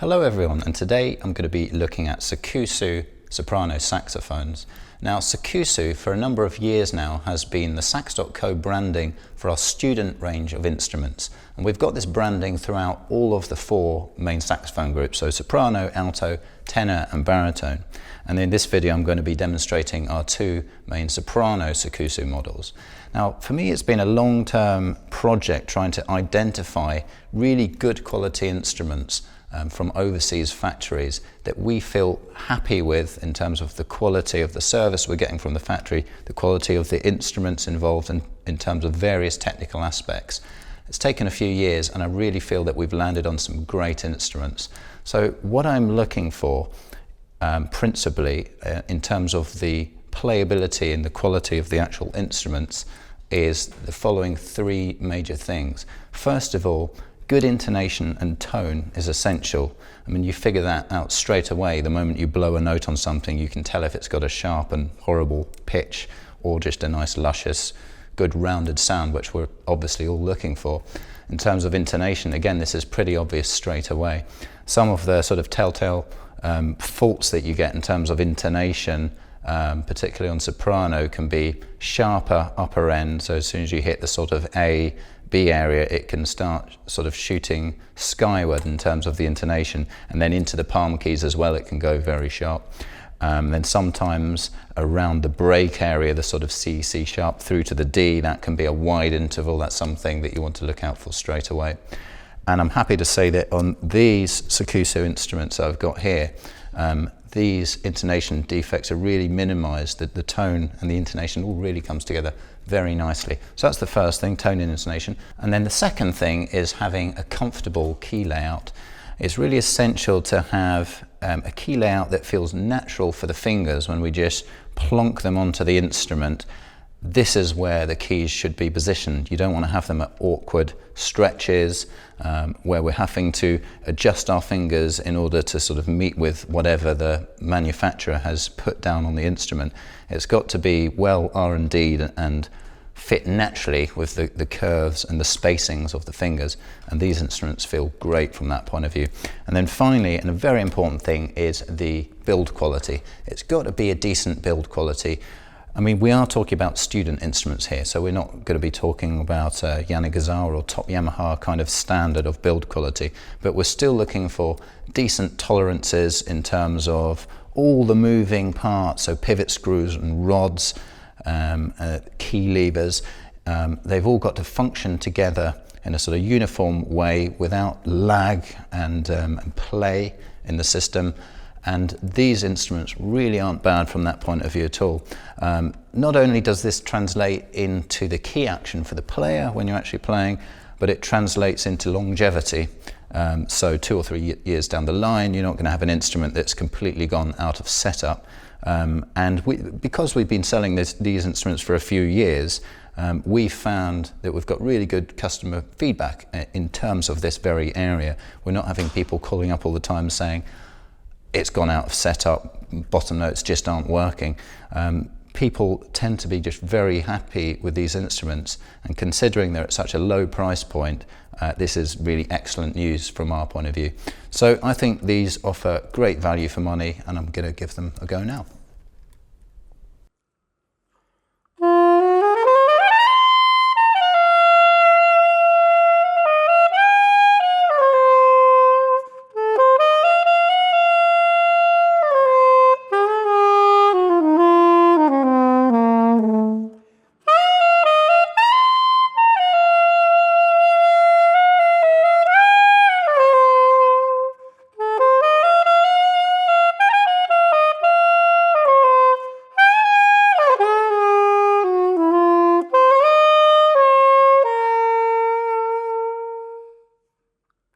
Hello everyone, and today I'm going to be looking at Sakkusu Soprano Saxophones. Now Sakkusu for a number of years now has been the Sax.co branding for our student range of instruments, and we've got this branding throughout all of the four main saxophone groups, so soprano, alto, tenor and baritone. And in this video I'm going to be demonstrating our two main soprano Sakkusu models. Now for me it's been a long-term project trying to identify really good quality instruments from overseas factories that we feel happy with in terms of the quality of the service we're getting from the factory, the quality of the instruments involved in terms of various technical aspects. It's taken a few years and I really feel that we've landed on some great instruments. So what I'm looking for principally in terms of the playability and the quality of the actual instruments is the following three major things. First of all, good intonation and tone is essential. I mean, you figure that out straight away. The moment you blow a note on something, you can tell if it's got a sharp and horrible pitch or just a nice, luscious, good rounded sound, which we're obviously all looking for. In terms of intonation, again, this is pretty obvious straight away. Some of the sort of telltale faults that you get in terms of intonation, particularly on soprano, can be sharper upper end. So as soon as you hit the sort of A, B area, it can start sort of shooting skyward in terms of the intonation, and then into the palm keys as well, it can go very sharp. Then sometimes around the break area, the sort of C, C sharp through to the D, that can be a wide interval. That's something that you want to look out for straight away. And I'm happy to say that on these Sakkusu instruments I've got here, these intonation defects are really minimized. The tone and the intonation all really comes together very nicely. So that's the first thing, tone and intonation. And then the second thing is having a comfortable key layout. It's really essential to have a key layout that feels natural for the fingers when we just plonk them onto the instrument. This is where the keys should be positioned. You don't want to have them at awkward stretches where we're having to adjust our fingers in order to sort of meet with whatever the manufacturer has put down on the instrument. It's got to be well R&D'd and fit naturally with the curves and the spacings of the fingers, and these instruments feel great from that point of view. And then finally, and a very important thing, is the build quality. It's got to be a decent build quality. I mean, we are talking about student instruments here, so we're not going to be talking about Yamaha or top Yamaha kind of standard of build quality, but we're still looking for decent tolerances in terms of all the moving parts, so pivot screws and rods, key levers. They've all got to function together in a sort of uniform way without lag and play in the system. And these instruments really aren't bad from that point of view at all. Not only does this translate into the key action for the player when you're actually playing, but it translates into longevity. So 2 or 3 years down the line, you're not going to have an instrument that's completely gone out of setup. Because we've been selling these instruments for a few years, we've found that we've got really good customer feedback in terms of this very area. We're not having people calling up all the time saying, it's gone out of setup, bottom notes just aren't working. People tend to be just very happy with these instruments, and considering they're at such a low price point, this is really excellent news from our point of view. So I think these offer great value for money, and I'm going to give them a go now.